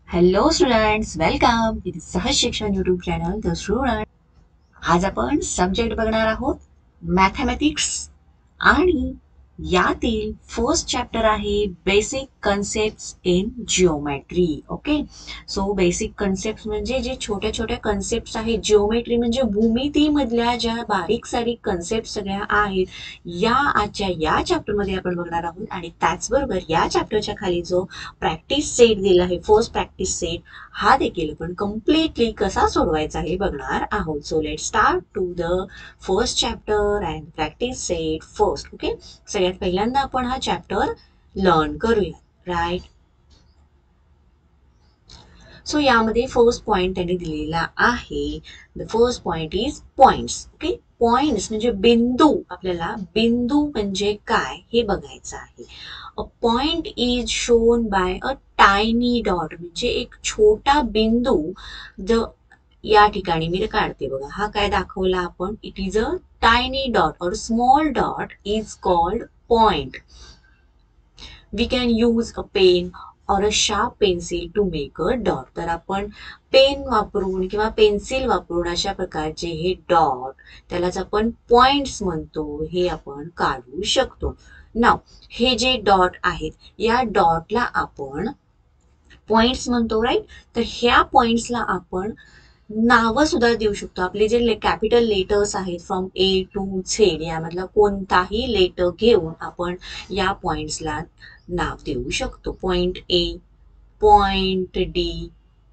Hello students, welcome. इथे सहज शिक्षण युट्यूब चॅनल. तर स्टुडंट, आज आपण सब्जेक्ट बघणार आहोत मॅथमॅटिक्स आणि यातील फर्स्ट चॅप्टर आहे basic concepts in geometry. Okay, so basic concept म्हणजे जे छोट्या छोट्या कन्सेप्ट आहेत. जिओमेट्री म्हणजे भूमितीमधल्या ज्या बारीक सारीक कन्सेप्ट सगळ्या आहेत, या आजच्या या चॅप्टरमध्ये आपण बघणार आहोत. आणि त्याचबरोबर या चॅप्टरच्या खाली जो प्रॅक्टिस सेट दिला आहे, फर्स्ट प्रॅक्टिस सेट, हा देखील आपण कम्प्लिटली कसा सोडवायचा हे बघणार आहोत. So let start to the first chapter and practice set first. Okay, सगळ्यात पहिल्यांदा आपण हा चॅप्टर लर्न करूया. राईट. सो यामध्ये फर्स्ट पॉइंट त्यांनी दिलेला आहे. The first point is points. Okay, points म्हणजे बिंदू. आपल्याला बिंदू म्हणजे काय हे बघायचं आहे. A point is shown by a tiny dot, म्हणजे एक छोटा बिंदू. द या ठिकाणी मी काढते बघा, हा काय दाखवला आपण. It is a tiny dot or small dot is called point. We can use a pen or a sharp pencil to make a dot. तर आपण पेन वापरून किंवा पेन्सिल वापरून अशा प्रकारचे हे डॉट, त्यालाच आपण पॉइंट्स म्हणतो, हे आपण काढू शकतो. नाव हे जे डॉट आहेत, या डॉटला आपण पॉइंट्स म्हणतो. राईट. तर ह्या पॉइंट्सला आपण नावं सुद्धा देऊ शकतो. आपले जे कॅपिटल लेटर्स आहेत फ्रॉम ए टू झेड, यामधला कोणताही लेटर घेऊन आपण या पॉइंट्सला नाव देऊ शकतो. Point A, point D,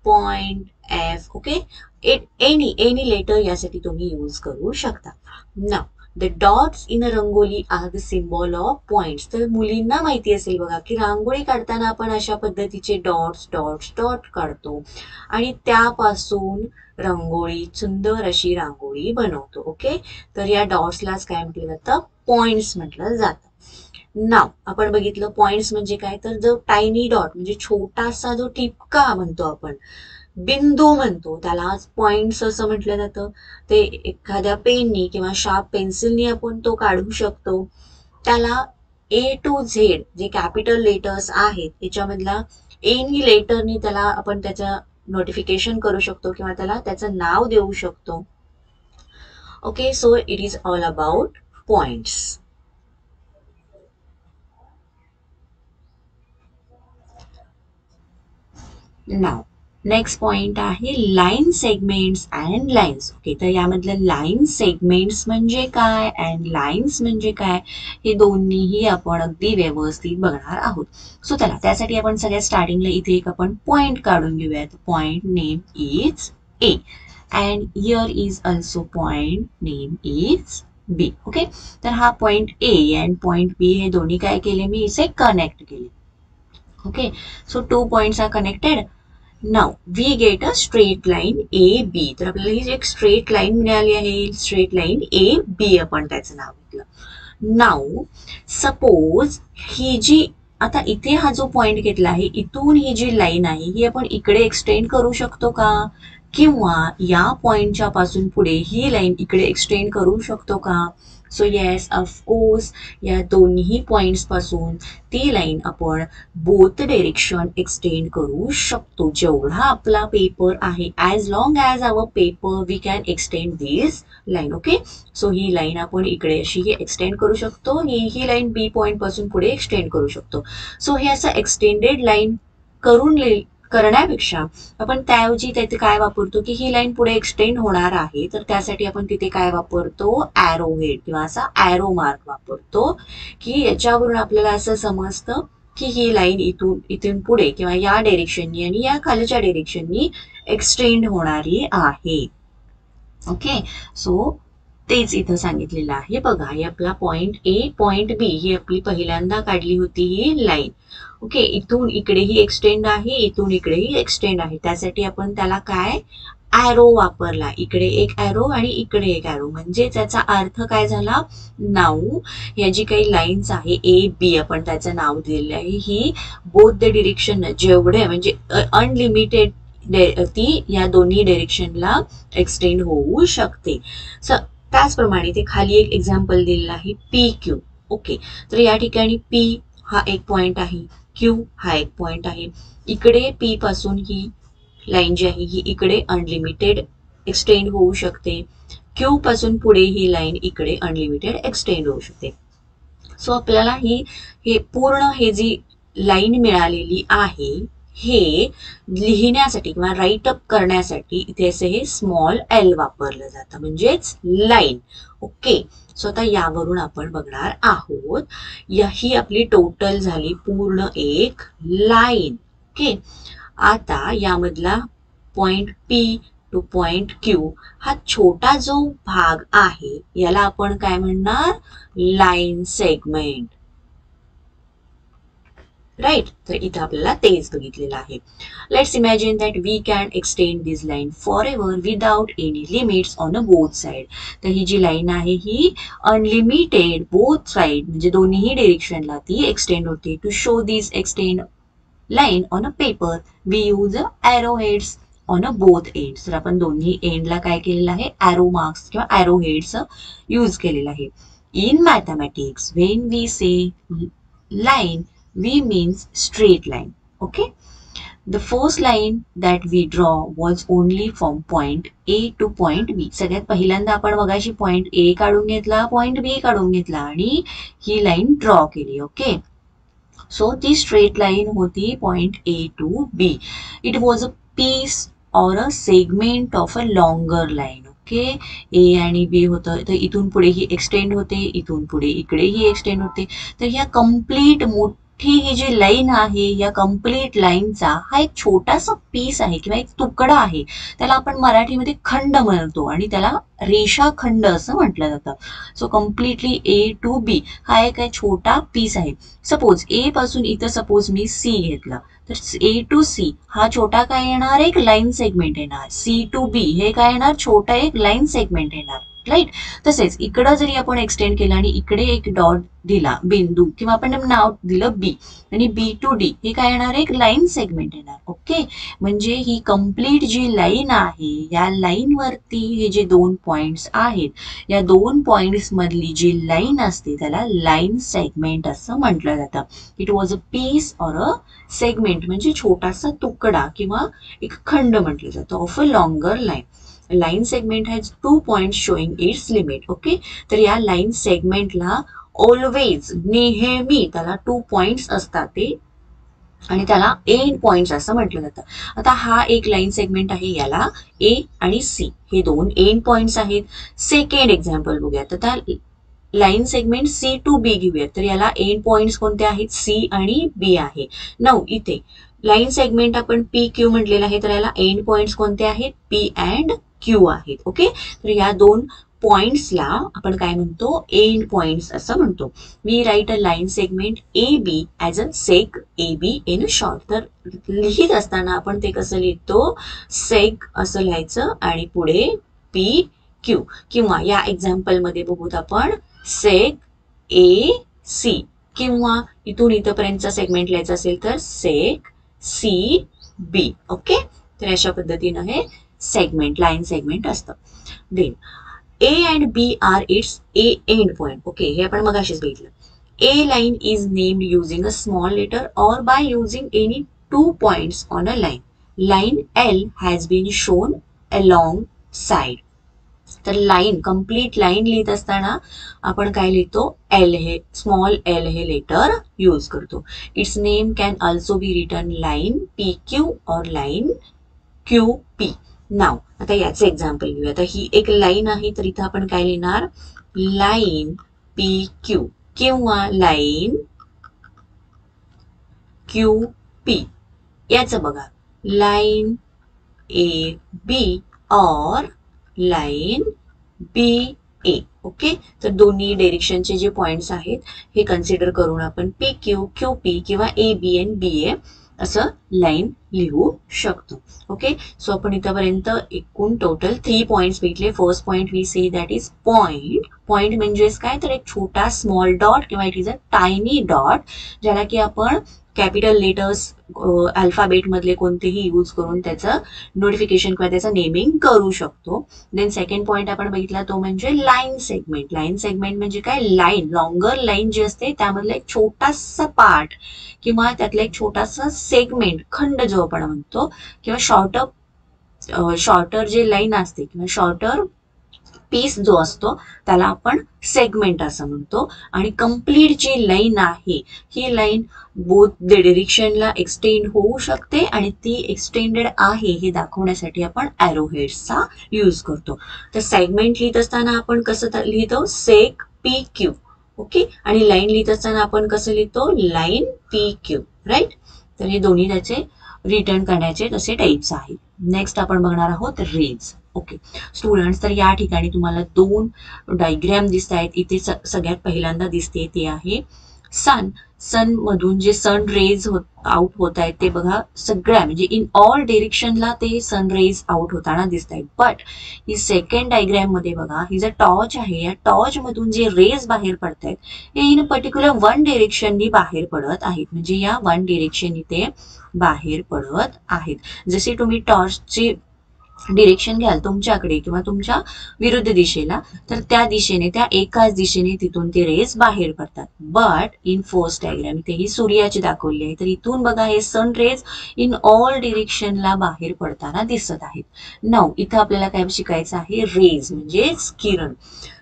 point F. Okay, any letter यासाठी तुम्ही यूज करू शकता. नाव the dots in a rangoli are the symbol of points. तर मुलींना माहिती असेल बघा की रांगोळी काढताना आपण अशा पद्धतीचे डॉट्स डॉट्स डॉट काढतो आणि त्यापासून रांगोळी, सुंदर अशी रांगोळी बनवतो. ओके, तर या डॉट्सलाच काय म्हटलं जातं, पॉइंट्स म्हटलं जातं. नाव आपण बघितलं पॉइंट्स म्हणजे काय, तर जो टायनी डॉट म्हणजे छोटासा जो टिपका म्हणतो आपण, बिंदू म्हणतो, त्याला पॉइंट्स असं म्हटलं जातं. ते एखाद्या पेननी किंवा शार्प पेन्सिलनी आपण तो काढू शकतो. त्याला ए टू झेड जे कॅपिटल लेटर्स आहेत त्याच्यामधला एनी लेटरनी त्याला आपण त्याचं नोटिफिकेशन करू शकतो किंवा त्याला त्याचं नाव देऊ शकतो. Okay, so it is all about points. Now next point आहे line segments and lines. Okay, तर यामधलं लाईन सेगमेंट्स म्हणजे काय अँड लाईन्स म्हणजे काय, हे दोन्हीही आपण अगदी व्यवस्थित बघणार आहोत. सो चला, त्यासाठी आपण सगळ्यात स्टार्टिंगला इथे एक आपण पॉइंट काढून घेऊयात. Point name is A and here is also point name is B. Okay, तर हा point A and point B हे दोन्ही काय केले, मी इथे कनेक्ट केले. Okay, so 2 points are connected. Now we get a straight line A B. तर आपल्याला ही एक स्ट्रेट लाईन मिळाली आहे. स्ट्रेट लाईन ए बी आपण त्याचं नाव घेतलं. नाउ सपोज ही जी आता इथे हा जो पॉइंट घेतला आहे, इथून ही जी लाईन आहे ही आपण इकडे एक्सटेंड करू शकतो का, किंवा या पॉइंटच्या पासून पुढे ही लाईन इकडे एक्सटेंड करू शकतो का. सो येस, ऑफकोर्स, या दोन्ही पॉइंट्स पासून ती लाईन आपण बोथ डायरेक्शन एक्सटेंड करू शकतो. जेवढा आपला पेपर आहे, as long as our paper we can extend this line. Okay, so ही लाईन आपण इकडे अशी एक्सटेंड करू शकतो. ही लाईन बी पॉइंट पासून पुढे एक्सटेंड करू शकतो. सो हे असं एक्सटेंडेड लाईन करण्यापेक्षा आपण त्याऐवजी तिथे काय वापरतो की ही लाईन पुढे एक्सटेंड होणार आहे, तर त्यासाठी आपण तिथे काय वापरतो, ॲरो हेड किंवा असा ॲरो मार्क वापरतो, की याच्यावरून आपल्याला असं समजतं की ही लाईन इथून पुढे किंवा या डायरेक्शननी आणि या खालच्या डायरेक्शननी एक्सटेंड होणारी आहे. ओके, सो तेच इथं सांगितलेलं आहे. बघा, हे आपला पॉइंट ए, पॉइंट बी ही आपली पहिल्यांदा काढली होती ही लाईन. ओके, इथून इकडेही एक्सटेंड आहे, इथून इकडेही एक्सटेंड आहे. त्यासाठी आपण त्याला काय, ॲरो वापरला. इकडे एक ॲरो आणि इकडे एक ॲरो, म्हणजे त्याचा अर्थ काय झाला. नाऊ या जी काही लाईन्स आहे ए बी, आपण त्याचं नाव दिलेलं आहे, ही बोथ द डिरेक्शन जेवढे म्हणजे अनलिमिटेड ती या दोन्ही डायरेक्शनला एक्सटेंड होऊ शकते. त्याचप्रमाणे ते खाली एक एक्झाम्पल दिलेलं आहे पी क्यू. ओके, तर या ठिकाणी पी हा एक पॉइंट आहे, क्यू हा एक पॉइंट आहे. इकडे पी पासून ही लाईन जी आहे ही इकडे अनलिमिटेड एक्सटेंड होऊ शकते. क्यू पासून पुढे ही लाईन इकडे अनलिमिटेड एक्सटेंड होऊ शकते. सो आपल्याला हे पूर्ण हे जी लाईन मिळालेली आहे हे लिहिण्यासाठी किंवा राईट अप करण्यासाठी इथे असे हे स्मॉल एल वापरलं जातं, म्हणजेच लाईन. ओके, सो आता यावरून आपण बघणार आहोत. ही आपली टोटल झाली पूर्ण एक लाईन. ओके, आता यामधला point P two point Q हा छोटा जो भाग आहे याला आपण काय म्हणणार, लाईन सेगमेंट. राईट, तर इथं आपल्याला तेच बघितलेलं आहे. Let's imagine that we can extend this line forever without any limits on a both side. तर ही जी लाईन आहे ही अनलिमिटेड बोथ साइड म्हणजे दोन्ही डिरेक्शनला ती एक्सटेंड होते. To show this extend line on a paper we use arrow heads on a both ends. तर आपण दोन्ही एंडला काय केलेलं आहे, एरो मार्क्स किंवा एरो हेड्स यूज केलेलं आहे. In mathematics when we say line we means straight line. Okay, the first line that we draw was only from point A to point B. सगळ्यात पहिल्यांदा आपण मगाशी पॉइंट A काढून घेतला, point B काढून घेतला आणि ही लाईन ड्रॉ केली. ओके, सो ती स्ट्रेट लाईन होती point A to B. It was a piece or a segment of a longer line. Okay, A आणि बी होतं, तर इथून पुढे ही एक्सटेंड होते, इथून पुढे इकडे ही एक्सटेंड होते. तर ह्या कम्प्लीट ही जी लाईन आहे या कम्प्लीट लाईनचा हा एक छोटासा पीस आहे किंवा एक तुकडा आहे. त्याला आपण मराठीमध्ये खंड म्हणतो आणि त्याला रेषाखंड असं म्हटलं जातं. So completely A to be हा एक छोटा पीस आहे. सपोज ए पासून इथं सपोज मी सी घेतला, तर ए टू सी हा छोटा काय येणार, एक लाईन सेगमेंट येणार. सी टू बी हे काय येणार, छोटा एक लाईन सेगमेंट येणार. राईट, तसेच इकडं जरी आपण एक्सटेंड केलं आणि इकडे एक डॉट दिला, बिंदू किंवा आपण नाव दिलं बी, आणि बी टू डी हे काय येणार, एक लाईन सेगमेंट येणार. ओके, म्हणजे ही कम्प्लीट जी लाईन आहे या लाईन वरती हे जे दोन पॉइंट्स आहेत या दोन पॉइंट्स मधली जी लाईन असते त्याला लाईन सेगमेंट असं म्हटलं जातं. It was a piece or a segment म्हणजे छोटासा तुकडा किंवा एक खंड म्हटलं जातं of a longer line. Line segment has 2 points showing its limit. ओके, तर या लाईन सेगमेंटला ऑलवेज नेहमी त्याला 2 points असतात ते आणि त्याला एंड पॉइंट्स असं म्हटलं जातं. आता हा एक लाईन सेगमेंट आहे, याला ए आणि सी हे दोन एंड पॉइंट्स आहेत. सेकंड एक्झाम्पल बघूयात. आता line segment C to be घेऊयात, तर याला एंड पॉइंट्स कोणते आहेत, सी आणि बी आहे. नऊ इथे लाईन सेगमेंट आपण पी क्यू म्हटलेलं आहे, तर याला एंड पॉइंट्स कोणते आहेत, पी अँड क्यू आहेत. ओके, तर या दोन पॉइंट्सला आपण काय म्हणतो, एंड पॉइंट्स असं म्हणतो. We write a line segment A B as a seg A B in short. तर लिहित असताना आपण ते कसं लिहितो, सेग असं लिहायचं आणि पुढे पी क्यू, किंवा या एक्झाम्पल मध्ये बघूत आपण सेग ए सी, किंवा इथून इथपर्यंतचा सेगमेंट लिहायचा असेल तर सेग सी बी. ओके, तर अशा पद्धतीनं हे सेगमेंट लाईन सेगमेंट असतं. Then A and B are its a end point. Okay, हे आपण मगाशीच बघितलं. A line is named using a small letter or by using any 2 points on a line. Line L has been shown alongside. तर line complete line लिहित असताना आपण काय लिहितो, एल हे स्मॉल एल हे लेटर यूज करतो. It's name can also be written line P Q और लाईन क्यू पी. नाव आता याचे एक्झाम्पल घेऊया. आता ही एक लाईन आहे, तर इथं आपण काय लिहिणार, लाईन पी क्यू किंवा लाईन क्यू पी. याचं बघा, लाईन ए बी और लाईन बी ए. ओके, तर दोन्ही डायरेक्शनचे जे पॉइंट्स आहेत हे कन्सिडर करून आपण पी क्यू क्यू पी किंवा ए बी एन बी ए असं लाईन लिहू शकतो. ओके, सो आपण इथपर्यंत एकूण टोटल 3 पॉइंट्स भेटले. First point we say that is point. Point म्हणजेच काय, तर एक छोटा स्मॉल डॉट किंवा it is a tiny dot ज्याला की आपण कॅपिटल लेटर्स अल्फाबेट मधले कोणतेही यूज करून त्याचं नोटिफिकेशन किंवा त्याचं नेमिंग करू शकतो. देन सेकंड पॉईंट आपण बघितला तो म्हणजे लाईन सेगमेंट. लाईन सेगमेंट म्हणजे काय, लाईन, लॉंगर लाईन जी असते त्यामधला एक छोटासा पार्ट किंवा त्यातला एक छोटासा सेगमेंट, खंड जो आपण म्हणतो, किंवा शॉर्टर जे लाईन असते किंवा शॉर्टर पीस जो असतो त्याला आपण सेगमेंट असं म्हणतो. आणि कम्प्लीट जी लाईन आहे ही लाईन बोथ डिरेक्शनला एक्सटेंड होऊ शकते आणि ती एक्सटेंडेड आहे हे दाखवण्यासाठी आपण एरो हेड्सचा यूज करतो. तर सेगमेंट लिहित असताना आपण कसं लिहितो, सेग पी क्यू. ओके, आणि लाईन लिहित असताना आपण कसं लिहितो, लाईन पी क्यू. राईट. तर हे दोन्ही त्याचे रिटर्न करण्याचे तसे टाइप्स आहेत. नेक्स्ट आपण बघणार आहोत रेज. ओके स्टुडंट्स, तर या ठिकाणी तुम्हाला दोन डायग्रॅम दिसत आहेत. इथे सगळ्यात पहिल्यांदा दिसते ते आहे सन मधून जे सन रेज आउट होत आहेत ते बघा, सगळ्या म्हणजे इन ऑल डिरेक्शनला ते सन रेज आउट होताना दिसत आहेत. बट ही सेकंड डायग्रॅम मध्ये बघा, ही जर टॉर्च आहे, या टॉर्च मधून जे रेज बाहेर पडत आहेत हे इन पर्टिक्युलर वन डिरेक्शननी बाहेर पडत आहेत. म्हणजे या वन डिरेक्शन इथे बाहेर पडत आहेत. जसे तुम्ही टॉर्चची डिरेक्शन घ्याल तुमच्याकडे किंवा तुमच्या विरुद्ध दिशेला, तर त्या दिशेने, त्या एकाच दिशेने तिथून ते रेज बाहेर पडतात. बट इन फर्स्ट डायग्राम इथे ही सूर्याची दाखवली आहे, तर इथून बघा हे सन रेज इन ऑल डिरेक्शनला बाहेर पडताना दिसत आहेत. नाउ इथं आपल्याला काय शिकायचं आहे, रेज म्हणजे किरण.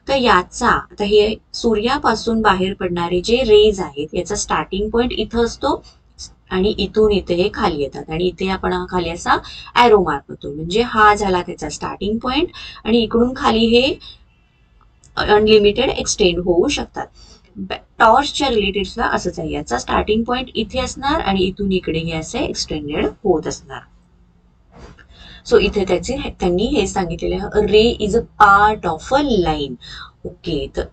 तर याचा आता हे सूर्यापासून बाहेर पडणारे जे रेज आहेत याचा स्टार्टिंग पॉइंट इथं असतो आणि इथून इथे हे खाली येतात आणि इथे आपण खाली असा एरो मार्क करतो. म्हणजे हा झाला त्याचा स्टार्टिंग पॉइंट आणि इकडून खाली हे अनलिमिटेड एक्सटेंड होऊ शकतात. टॉर्चच्या रिलेटेडला असंच आहे, याचा स्टार्टिंग पॉइंट इथे असणार आणि इथून इकडे हे असे एक्सटेंडेड होत असणार. सो इथे त्यांनी हे सांगितलेलं, ray is a part of a line. Okay, तर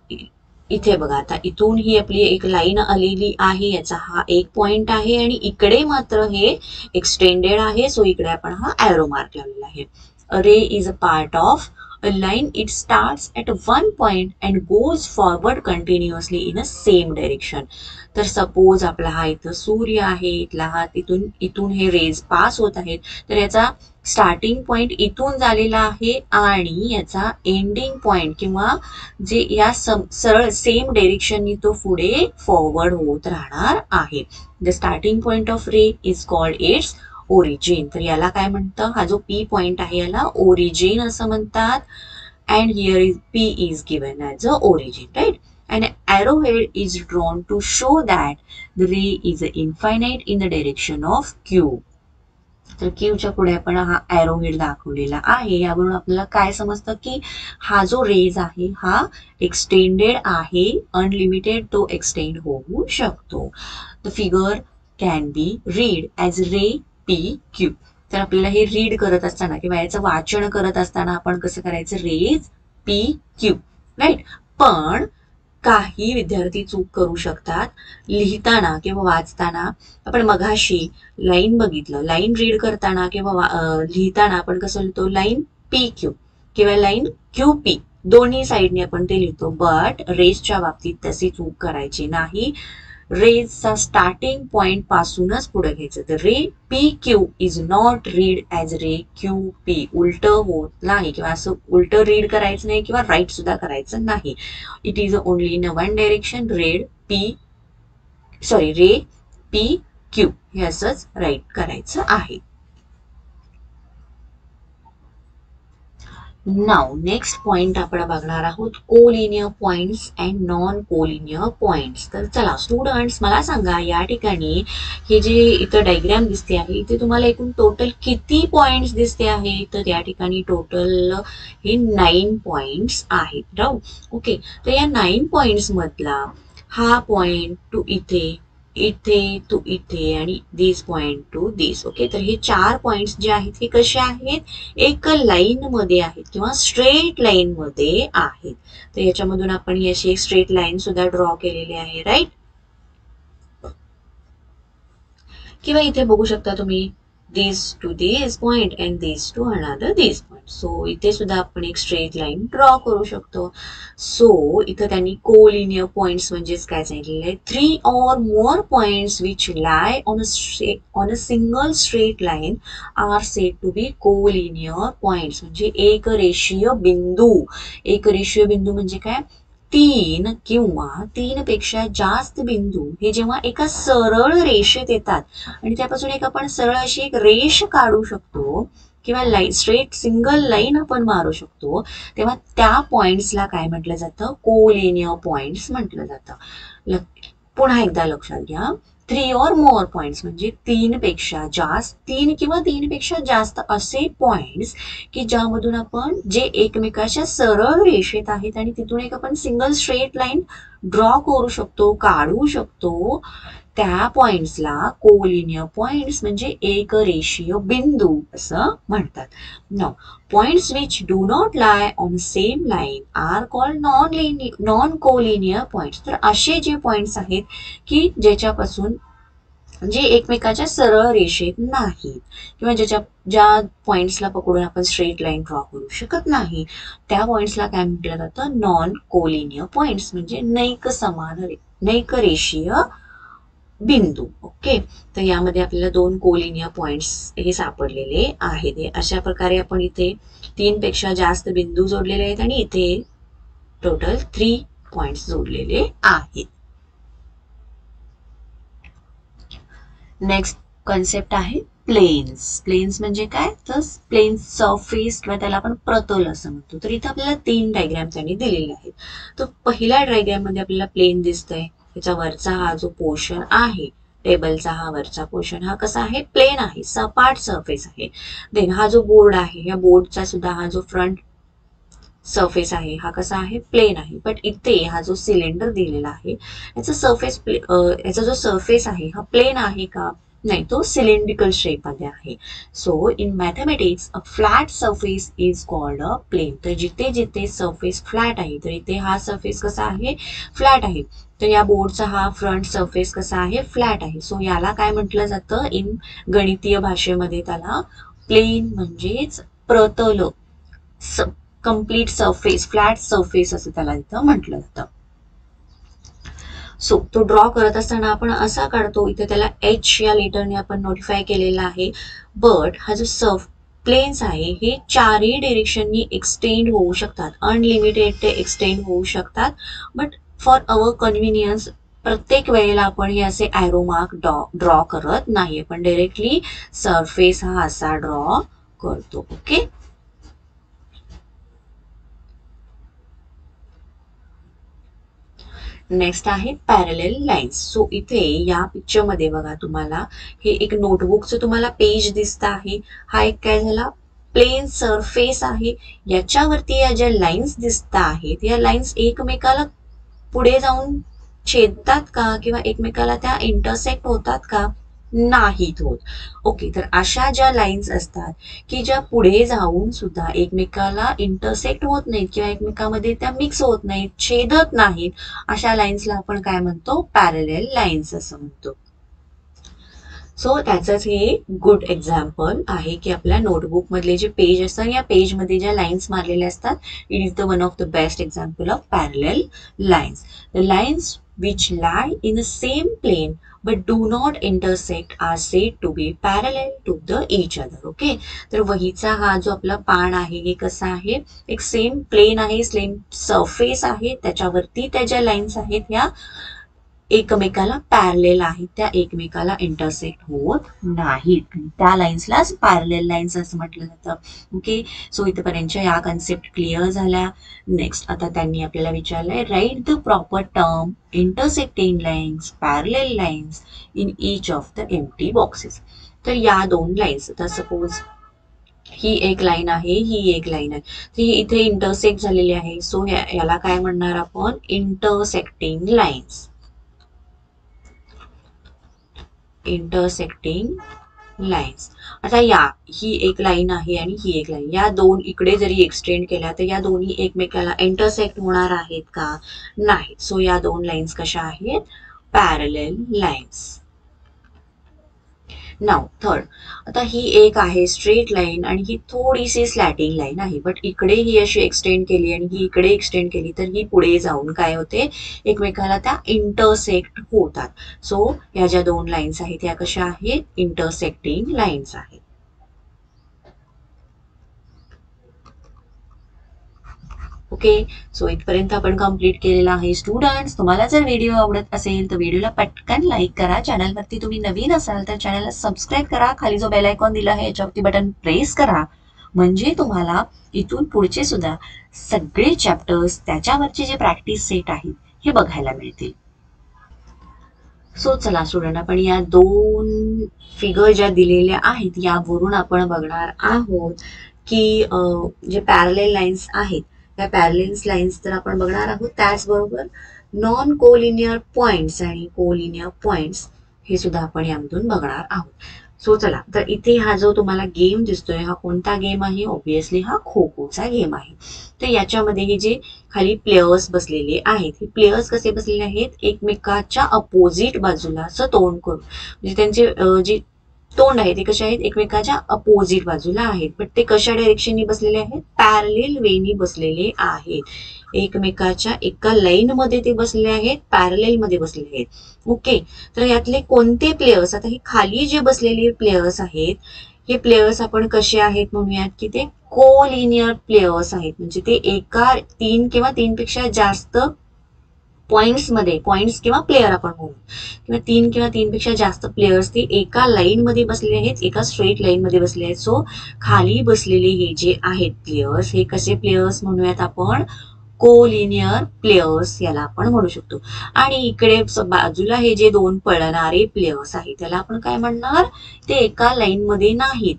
इथे बघा आता इथून ही आपली एक लाईन आलेली आहे, याचा हा एक पॉइंट आहे आणि इकडे मात्र हे एक्सटेंडेड आहे. सो इकडे आपण हा एरो मार्क लावलेला आहे. A ray is a part of a line. It starts at one point and goes forward continuously in a same direction. तर सपोज आपला हा इथं सूर्य आहे, इथला हा इथून हे रेज पास होत आहेत, तर याचा स्टार्टिंग पॉइंट इथून झालेला आहे आणि याचा एंडिंग पॉइंट किंवा जे या सरळ सेम डायरेक्शननी तो पुढे फॉरवर्ड होत राहणार आहे. The starting point of ray is called its origin. तर याला काय म्हणतं, हा जो पी पॉइंट आहे याला ओरिजिन असं म्हणतात. And here is P is given as a origin. Right. And arrowhead is drawn to show that the ray is infinite in the direction of Q. तर क्यूच्या पुढे आपण हा arrowhead दाखवलेला आहे. यावरून आपल्याला काय समजतं की हा जो रेज आहे हा एक्सटेंडेड आहे, अनलिमिटेड तो एक्सटेंड होऊ शकतो. The figure can be read as ray P Q. तर आपल्याला हे रीड करत असताना किंवा याचं वाचन करत असताना आपण कसं करायचं, रेज पी क्यू. राईट. पण काही विद्यार्थी चूक करू शकतात लिहिताना किंवा वाचताना. आपण मघाशी लाईन बघितलं, लाईन रीड करताना किंवा लिहिताना आपण कसं लिहितो, लाईन पी क्यू किंवा लाईन क्यू पी, दोन्ही साईडने आपण ते लिहितो. बट रेजच्या बाबतीत तशी चूक करायची नाही. रेजचा स्टार्टिंग पॉइंट पासूनच पुढे घ्यायचं. तर ray P Q is not read as ray Q P. उलट होत नाही किंवा असं उलट रीड करायचं नाही किंवा राईट सुद्धा करायचं नाही. It is only in one direction. Ray P Q हे असंच राईट करायचं आहे. नाउ नेक्स्ट पॉइंट आपण बघणार आहोत, collinear points and non collinear points. तर चला स्टुडंट्स, मला सांगा या ठिकाणी हे जे इथं डायग्राम दिसते आहे इथे तुम्हाला एकूण टोटल किती पॉइंट्स दिसते आहे, तर या ठिकाणी टोटल हे 9 पॉइंट्स आहेत. राव ओके, तर या 9 पॉइंट्स मधला हा पॉइंट टू इथे, इथे टू इथे आणि दिस पॉइंट टू दिस. ओके, तर हे 4 पॉइंट्स जे आहेत हे कसे आहेत, एक लाईन मध्ये आहेत किंवा स्ट्रेट लाईन मध्ये आहेत. तर याच्यामधून आपण ही अशी एक स्ट्रेट लाईन सुद्धा ड्रॉ केलेली आहे. राईट. किंवा इथे बघू शकता तुम्ही these to this point and these to another this point. So इथे सुद्धा आपण एक स्ट्रेट लाईन ड्रॉ करू शकतो. सो इथं त्यांनी कोलिनियर पॉइंट्स म्हणजेच काय सांगितलेलं आहे, 3 or more points which lie on a single straight line are said to be collinear points. म्हणजे एक रेषीय बिंदू. एक रेषीय बिंदू म्हणजे काय, तीन किंवा तीन पेक्षा जास्त बिंदू हे जेव्हा एका सरळ रेषेत येतात आणि त्यापासून एक आपण सरळ अशी एक रेष काढू शकतो किंवा लाईन स्ट्रेट सिंगल लाईन आपण मारू शकतो, तेव्हा त्या पॉइंट्सला काय म्हटलं जातं, कोलिनियर पॉइंट्स म्हटलं जातं. पुन्हा एकदा लक्षात घ्या, 3 or more points म्हणजे तीन किंवा तीन पेक्षा जास्त असे पॉइंट्स की ज्यामधून आपण जे एकमेकाच्या सरळ रेषेत आहेत आणि तिथून एक आपण सिंगल स्ट्रेट लाईन ड्रॉ करू शकतो, काढू शकतो, त्या पॉइंट्सला कोलिनियर पॉइंट्स म्हणजे एक रेषीय बिंदू असं म्हणतात. Now points which do not lie on same line are called non collinear points. तर असे जे पॉइंट्स आहेत की ज्याच्यापासून जे एकमेकाच्या सरळ रेषेत नाहीत किंवा ज्या पॉइंट्सला पकडून आपण स्ट्रेट लाईन ड्रॉ करू शकत नाही, त्या पॉइंट्सला काय म्हटलं जातं, नॉन कोलिनियर पॉइंट्स म्हणजे नैक रेषीय बिंदू. ओके, तर यामध्ये आपल्याला दोन कोलिनियर पॉइंट्स हे सापडलेले आहेत. अशा प्रकारे आपण इथे 3 पेक्षा जास्त बिंदू जोडलेले आहेत आणि इथे टोटल 3 पॉइंट्स जोडलेले आहेत. नेक्स्ट कॉन्सेप्ट आहे प्लेन्स. प्लेन्स म्हणजे काय, तर प्लेन सरफेस किंवा त्याला आपण प्रतल असं म्हणतो. तर इथे आपल्याला 3 डायग्राम त्यांनी दिलेले आहेत. तर पहिल्या डायग्राम मध्ये आपल्याला प्लेन दिसतंय, त्याचा वरचा हा जो पोर्शन आहे टेबलचा, हा वरचा पोर्शन हा कसा आहे, प्लेन आहे, सपाट सरफेस आहे. देन हा जो बोर्ड आहे, या बोर्डचा सुद्धा हा जो फ्रंट सरफेस आहे हा कसा आहे, प्लेन आहे. बट इथे हा जो सिलेंडर दिलेला आहे याचा जो सरफेस आहे हा प्लेन आहे का, नाही, तो सिलेंड्रिकल शेप मध्ये आहे. So in mathematics a flat surface is called a plane. तर जिथे जिथे सरफेस फ्लॅट आहे, तर इथे हा सरफेस कसा आहे, फ्लॅट आहे. तर या बोर्डचा हा फ्रंट सरफेस कसा आहे, फ्लॅट आहे. सो याला काय म्हटलं जातं, इन गणितीय भाषेमध्ये त्याला प्लेन म्हणजेच प्रतल, कम्प्लीट सरफेस, फ्लॅट सरफेस असं त्याला इथं म्हटलं जातं. सो तो ड्रॉ करत असताना आपण असा काढतो, इथे त्याला एच या लेटरने आपण नोटिफाय केलेला आहे. बट हा जो प्लेन्स आहे हे चारही डिरेक्शननी एक्सटेंड होऊ शकतात, अनलिमिटेड ते एक्सटेंड होऊ शकतात. बट फॉर अवर कन्व्हिनियन्स प्रत्येक वेळेला आपण हे असे ॲरो मार्क ड्रॉ करत नाही, आपण डायरेक्टली सरफेस हा असा ड्रॉ करतो. ओके, नेक्स्ट आहे पॅरलेल लाईन्स. सो इथे या पिक्चर मध्ये बघा, तुम्हाला हे एक नोटबुकचं तुम्हाला पेज दिसत आहे. हा एक काय झाला, प्लेन सरफेस आहे. याच्यावरती या ज्या लाईन्स दिसत आहेत, या लाईन्स एकमेकाला पुढे जाऊन छेदतात का किंवा एकमेकाला त्या इंटरसेक्ट होतात का, नाहीत होत. ओके, तर अशा ज्या लाईन्स असतात की ज्या पुढे जाऊन सुद्धा एकमेकाला इंटरसेक्ट होत नाहीत किंवा एकमेकामध्ये त्या मिक्स होत नाहीत, छेदत नाहीत, अशा लाईन्सला आपण काय म्हणतो, पॅरलेल लाईन्स असं म्हणतो. सो त्याचंच हे गुड एक्झाम्पल आहे की आपल्या नोटबुक मधले जे पेज असतात, या पेज मध्ये ज्या लाईन्स मारलेल्या असतात, it is the one of the best example of parallel lines. The lines which lie in the same plane but do not intersect are said to be parallel to the each other. Okay, तर वहीचा हा जो आपला पान आहे हे कसा आहे, एक सेम प्लेन आहे, सेम सरफेस आहे, त्याच्यावरती त्या ज्या लाईन्स आहेत ह्या एकमेकाला पॅरलेल आहेत, त्या एकमेकाला इंटरसेक्ट होत नाहीत, त्या लाईन्सलाच पॅरलेल लाईन्स असं म्हटलं जातं. ओके, सो इथपर्यंतच्या या कन्सेप्ट क्लिअर झाल्या. नेक्स्ट आता त्यांनी आपल्याला विचारलंय, write the proper term intersecting lines, parallel lines in each of the empty boxes. तर या दोन लाईन्स, आता सपोज ही एक लाईन आहे, ही एक लाईन आहे, ती इथे इंटरसेक्ट झालेली आहे. सो याला काय म्हणणार आपण, इंटरसेक्टिंग लाईन्स. Intersecting lines. आता ही एक लाईन आहे आणि ही एक लाईन, या दोन इकडे जरी एक्सटेंड केल्या तर या दोन्ही एकमेकाला इंटरसेक्ट होणार आहेत का, नाही. सो या दोन लाईन्स कशा आहेत, पॅरलेल लाईन्स. नाव थर्ड, आता ही एक आहे स्ट्रेट लाईन आणि ही थोडीशी स्लॅटिंग लाईन आहे, बट इकडे ही अशी एक्सटेंड केली आणि ही इकडे एक्सटेंड केली तर ही पुढे जाऊन काय होते, एकमेकाला त्या इंटरसेक्ट होतात. सो ह्या ज्या दोन लाईन्स आहेत त्या कशा आहेत, इंटरसेक्टिंग लाईन्स आहेत. ओके, सो इथपर्यंत आपण कंप्लीट केलेला आहे स्टुडंट्स. तुम्हाला जर व्हिडिओ आवडत असेल तर व्हिडिओला पटकन लाईक करा. चॅनलवरती तुम्ही नवीन असाल तर चॅनलला सबस्क्राईब करा. खाली जो बेल आयकॉन दिला आहे याच्यावरती बटन प्रेस करा, म्हणजे तुम्हाला इथून पुढचे सुद्धा सगळे चॅप्टर्स त्याच्यावरचे जे प्रॅक्टिस सेट आहेत हे बघायला मिळतील. सो चला स्टुडंट, आपण या दोन फिगर ज्या दिलेल्या आहेत यावरून आपण बघणार आहोत की जे पॅरलेल लाईन्स आहेत त्या पॅरलेल लाईन्स तर आपण बघणार आहोत, त्याचबरोबर नॉन कोलिनियर पॉइंट्स आणि कोलिनियर पॉइंट्स हे सुद्धा आपण यामधून बघणार आहोत. सो चला, तर इथे हा जो तुम्हाला गेम दिसतोय हा कोणता गेम आहे, ऑब्विसली हा खो खोचा गेम आहे. तर याच्यामध्ये हे जे खाली प्लेयर्स बसलेले आहेत, हे प्लेयर्स कसे बसलेले आहेत, एकमेकाच्या अपोजिट बाजूला असं तोंड करून, म्हणजे त्यांचे जे तोंड आहे ते कसे आहेत, एकमेकाच्या अपोजिट बाजूला आहेत, बट ते कशा डायरेक्शननी बसलेले आहेत, पॅरलेल वेनी बसलेले आहेत. एकमेकाच्या एका लाईन मध्ये ते बसलेले आहेत, पॅरलेल मध्ये बसलेले आहेत. ओके, तर यातले कोणते प्लेयर्स, आता हे खाली जे बसलेले प्लेयर्स आहेत हे प्लेयर्स आपण कसे आहेत म्हणूयात की ते कोलिनियर प्लेयर्स आहेत, म्हणजे ते एका तीन किंवा तीन पेक्षा जास्त पॉइंट्स किंवा प्लेयर आपण म्हणू, किंवा तीन किंवा तीन पेक्षा जास्त प्लेयर्स ते एका लाईन मध्ये बसलेले आहेत, एका स्ट्रेट लाईन मध्ये बसले आहेत. सो खाली बसलेले हे जे आहेत प्लेयर्स हे कसे प्लेयर्स म्हणूयात आपण, कोलिनियर प्लेयर्स याला आपण म्हणू शकतो. आणि इकडे बाजूला हे जे दोन पळणारे प्लेयर्स आहेत त्याला आपण काय म्हणणार, ते एका लाईन मध्ये नाहीत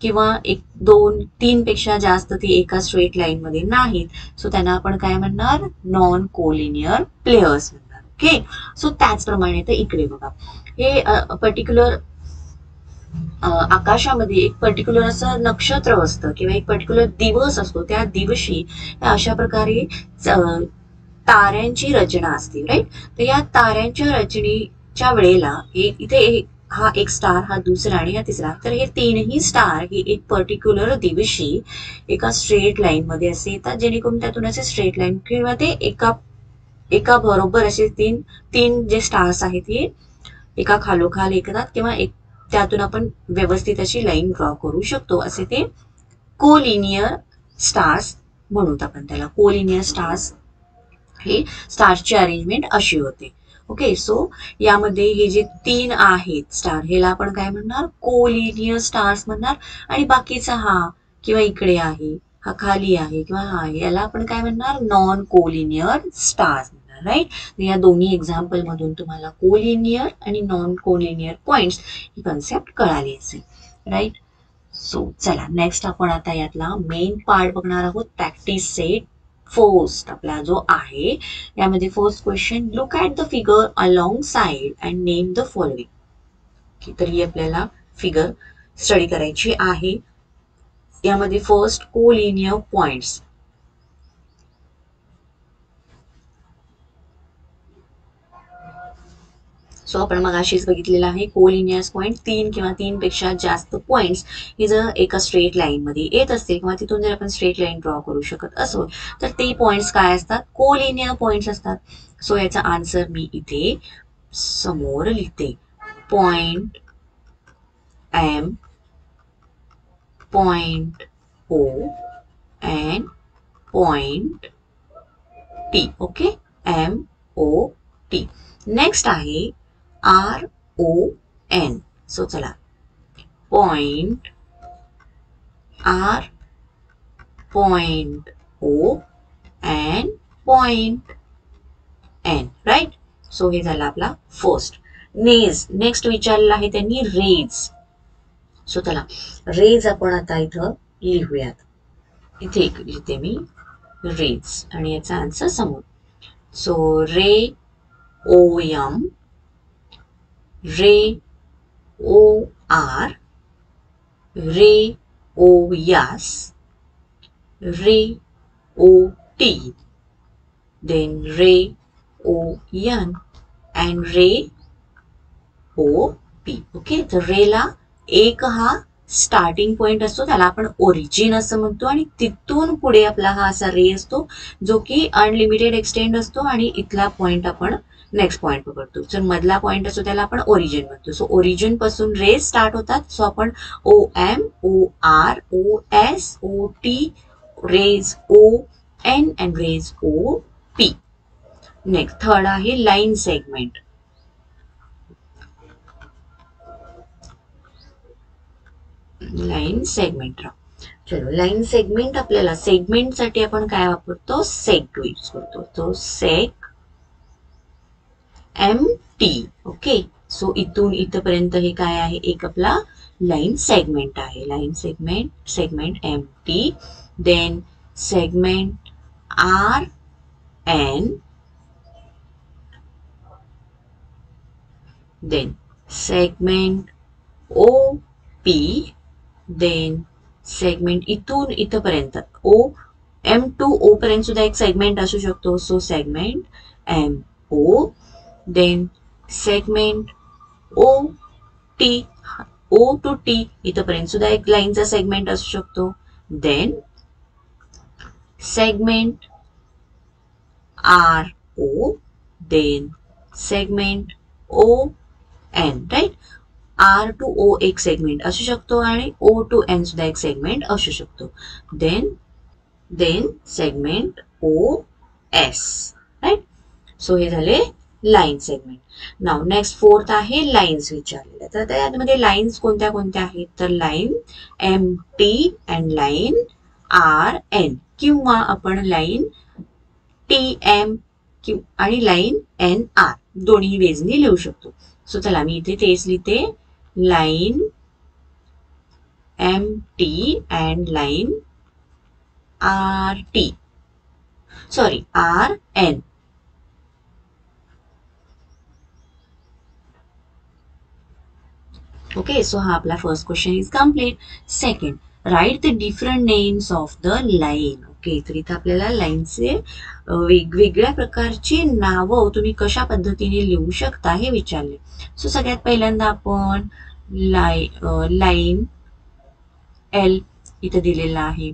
किंवा एक दोन तीन पेक्षा जास्त ते एका स्ट्रेट लाईन मध्ये नाहीत. सो त्यांना आपण काय म्हणणार, नॉन कोलिनियर प्लेयर्स म्हणणार. ओके, सो त्याचप्रमाणे तर इकडे बघा, हे पर्टिक्युलर आकाशामध्ये एक पर्टिक्युलर असं नक्षत्र असतं किंवा एक पर्टिक्युलर दिवस असतो, त्या दिवशी अशा प्रकारे ताऱ्यांची रचना असते, राईट. तर या ताऱ्यांच्या रचनेच्या वेळेला इथे हा एक स्टार, हा दुसरा आणि हा तिसरा, तर हे तीनही स्टार हे एक पर्टिक्युलर दिवशी एका स्ट्रेट लाईन मध्ये असे येतात, जेणेकरून त्यातून असे स्ट्रेट लाईन किंवा ते एका एका बरोबर असे तीन तीन जे स्टार्स आहेत हे एका खालोखाल येतात किंवा एक त्यातून आपण व्यवस्थित अशी लाईन ड्रॉ करू शकतो. असे ते कोलिनियर स्टार्स म्हणूत आपण त्याला. कोलिनियर स्टार्स हे स्टार्सची अरेंजमेंट अशी होते. ओके, सो यामध्ये हे जे तीन आहेत स्टार ह्याला आपण काय म्हणणार, कोलिनियर स्टार्स म्हणणार. आणि बाकीचा हा किंवा इकडे आहे, हा खाली आहे किंवा हा आहे, याला आपण काय म्हणणार, नॉन कोलिनियर स्टार्स म्हणणार, राईट. या दोन्ही एक्झाम्पल मधून तुम्हाला कोलिनियर आणि नॉन कोलिनियर पॉइंट्स ही कन्सेप्ट कळाली असेल, राईट. सो चला, नेक्स्ट आपण आता यातला मेन पार्ट बघणार आहोत, प्रॅक्टिस सेट फर्स्ट आपला जो आहे. यामध्ये first question, look at the figure along side and name the following. तर ही आपल्याला फिगर स्टडी करायची आहे. यामध्ये फर्स्ट कोलिनियर पॉइंट्स, सो आपण मग अशीच बघितलेलं आहे, कोलिनियस पॉइंट तीन किंवा तीन पेक्षा जास्त पॉइंट्स हे जर एका स्ट्रेट लाईन मध्ये येत असतील किंवा तिथून जर आपण स्ट्रेट लाईन ड्रॉ करू शकत असो तर ते पॉइंट्स काय असतात, कोलिनियर पॉइंट्स असतात. सो याचा आन्सर मी इथे समोर लिहिते, point M, point O and point T. Okay, M O T. Next आहे आर ओ एन. सो चला, point R, point O and point N, right. So हे झालं आपला फर्स्ट. नेक्स्ट विचारलेला आहे त्यांनी रेज. सो चला, रेज आपण आता इथं लिहूयात. इथे एक लिहिते मी रेज आणि याचा आन्सर समोर. So ray O M, ray O R, ray O S, ray O T, then ray O N and ray O P. Okay, तर रेला एक हा स्टार्टिंग पॉइंट असतो, त्याला आपण ओरिजिन असं म्हणतो, आणि तिथून पुढे आपला हा असा रे असतो जो की अनलिमिटेड एक्सटेंड असतो, आणि इथला पॉइंट आपण नेक्स्ट पॉइंट पकडतो. जर मधला पॉइंट असतो त्याला आपण ओरिजिन म्हणतो. सो ओरिजिन पासून रेज स्टार्ट होतात. सो आपण O M, O R, O S, O T, rays O N and rays O P. Next third आहे लाईन सेगमेंट. लाईन सेगमेंट चलो, लाईन सेगमेंट आपल्याला सेगमेंटसाठी आपण काय वापरतो, सेग यूज करतो. तो seg M T. Okay, so इथून इथपर्यंत हे काय आहे, एक आपला लाईन सेगमेंट आहे. Line segment M T. Then segment R N. Then segment O P. Then segment इथून इथपर्यंत ओ एम टू ओ पर्यंत सुद्धा एक सेगमेंट असू शकतो. So segment M O. Then segment O T, O to T इथपर्यंत सुद्धा एक लाईनचा सेगमेंट असू शकतो. Then segment R O. Then segment O N. Right, R to O एक सेगमेंट असू शकतो आणि ओ टू एन सुद्धा एक सेगमेंट असू शकतो. Then segment O S. Right, so हे झाले line segment. Now next fourth आहे लाईन्स विचारलेले. तर त्यामध्ये लाईन्स कोणत्या कोणत्या आहेत, तर line M T and line R N, किंवा आपण लाईन टी एम आणि लाईन एन आर दोन्ही वेजनी लिहू शकतो. सो चला मी इथे तेच लिहिते, line M T and line R T, sorry R N. Okay, so हा आपला first question is complete. Second, right the different names of the line. Okay, तर इथं आपल्याला लाईनचे वेगवेगळ्या प्रकारची नावं तुम्ही कशा पद्धतीने लिहू शकता हे विचारले. सो सगळ्यात पहिल्यांदा आपण लाईन एल इथं दिलेला आहे.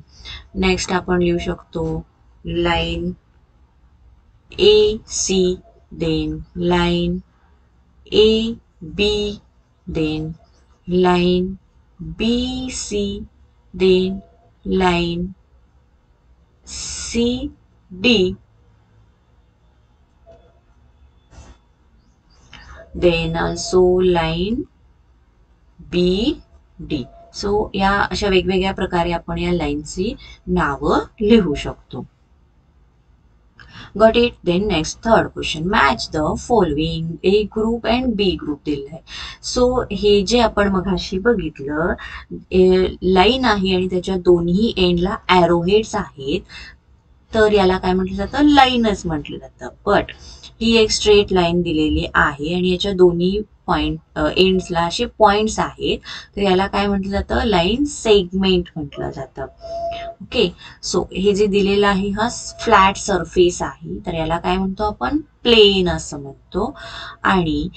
नेक्स्ट आपण लिहू शकतो line A C. Then line A B. Then line BC, then line CD, then also line BD. So या अशा वेगवेगळ्या प्रकारे आपण या लाईनची नावं लिहू शकतो. Got it? Then next third question, match the following. A group and B group दिलेला आहे. सो हे जे आपण मगाशी बघितलं, लाईन आहे आणि त्याच्या दोन्ही एंडला एरोहेड्स आहेत, तर याला काय म्हटलं जातं, लाईनच म्हटलं जातं. बट ही एक स्ट्रेट लाईन दिलेली आहे आणि याच्या दोन्ही पॉइंट एंड्सला असे पॉइंट्स आहेत, तर याला काय म्हटलं जातं, लाईन सेगमेंट म्हटलं जातं. ओके, सो हे जे दिलेलं आहे हा फ्लॅट सरफेस आहे, तर याला काय म्हणतो आपण, प्लेन असं म्हणतो. आणि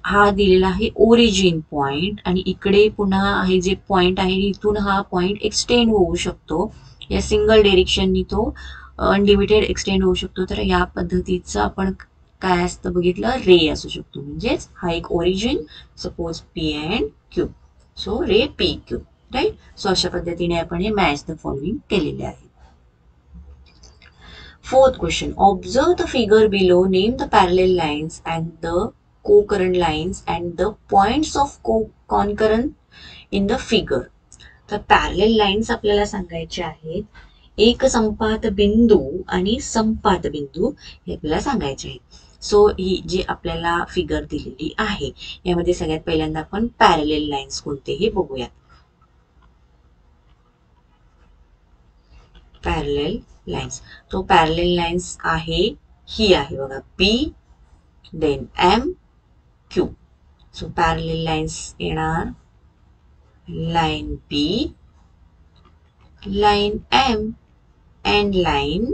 हा दिलेला आहे ओरिजिन पॉइंट, आणि इकडे पुन्हा हे जे पॉइंट आहे इथून हा पॉइंट एक्सटेंड होऊ शकतो. या सिंगल डिरेक्शननी तो अनलिमिटेड एक्सटेंड होऊ शकतो. तर या पद्धतीचं आपण काय असतं बघितलं, रे असू शकतो. म्हणजेच हा एक origin, suppose P and Q, so ray P Q. Right, so अशा पद्धतीने आपण हे मॅच द फॉलोइंग केलेले आहे. Fourth question, observe the figure below, name the parallel lines and the co-current lines and the points of concurrent in the figure. तर parallel lines आपल्याला सांगायचे आहेत. एक संपात बिंदू आणि संपात बिंदू हे आपल्याला सांगायचे आहेत. सो ही जी आपल्याला फिगर दिलेली आहे यामध्ये सगळ्यात पहिल्यांदा आपण पॅरलल लाईन्स कोणते हे बघूयात. पॅरलल लाईन्स, तो पॅरलल लाईन्स आहे, ही आहे बघा, P then M Q. So parallel lines येणार line B, line M and line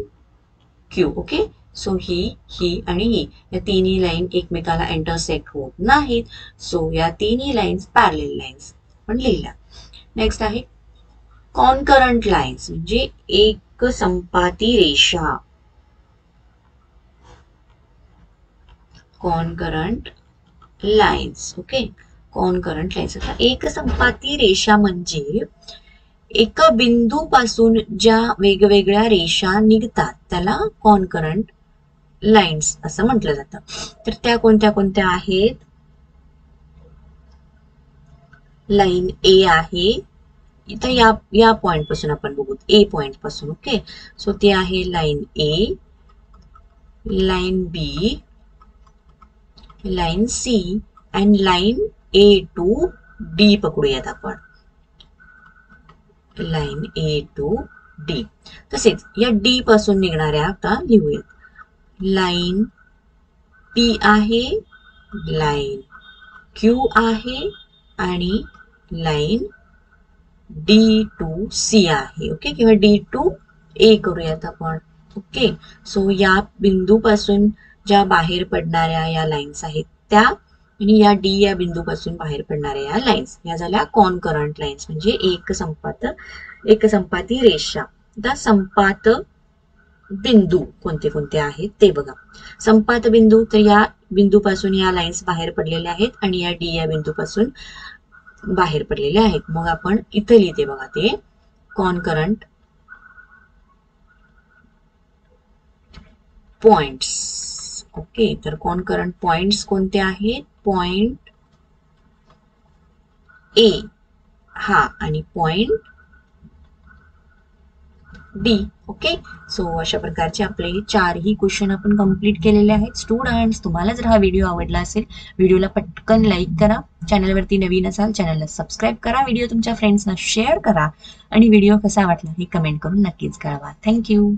Q. Okay, so ही आणि ही या तिन्ही लाईन एकमेकाला इंटरसेक्ट होत नाहीत. सो या तिन्ही लाईन्स पॅरलल लाईन्स. आपण लिहिल्या. नेक्स्ट आहे कॉन्करंट लाईन्स म्हणजे एक संपाती रेषा. Concurrent lines. Okay, concurrent lines. आता एक संपाती रेषा म्हणजे एका बिंदूपासून ज्या वेगवेगळ्या रेषा निघतात त्याला कॉन्करंट लाईन्स असं म्हटलं जातं. तर त्या कोणत्या कोणत्या आहेत? लाईन ए आहे, इथं या पॉइंट पासून आपण बघू, ए पॉइंट पासून. ओके, सो ती आहे line A, line B, line C and line A to D पकडूयात आपण. Line A to D. तसेच या डी पासून निघणाऱ्या आता लिहूयात. लाईन पी आहे, लाईन क्यू आहे आणि लाईन डी टू सी आहे. ओके, किंवा डी टू ए करूयात आपण. ओके, सो या बिंदूपासून ज्या बाहेर पडणाऱ्या या लाईन्स आहेत त्या, आणि या डी या बिंदूपासून बाहेर पडणाऱ्या या लाईन्स या झाल्या कॉन्करंट लाईन्स म्हणजे एक संपाती रेषा. आता संपात बिंदू कोणते कोणते आहेत ते बघा. संपात बिंदू, तर या बिंदूपासून या लाईन्स बाहेर पडलेल्या आहेत आणि या डी या बिंदूपासून बाहेर पडलेले आहेत. मग आपण इथे लिहिते बघा ते कॉन्करंट पॉइंट्स. ओके, तर कॉन्करंट पॉइंट्स कोणते आहेत? पॉइंट ए हा आणि पॉइंट डी. ओके, सो अशा प्रकारचे आपले 4ही क्वेश्चन आपण कंप्लीट केलेले आहेत. स्टुडंट्स, तुम्हाला जर हा व्हिडिओ आवडला असेल, व्हिडिओला पटकन लाईक करा. चॅनलवरती नवीन असाल चॅनलला सबस्क्राईब करा. व्हिडिओ तुमच्या फ्रेंड्सना शेअर करा आणि व्हिडिओ कसा वाटला हे कमेंट करून नक्कीच कळवा. थँक्यू.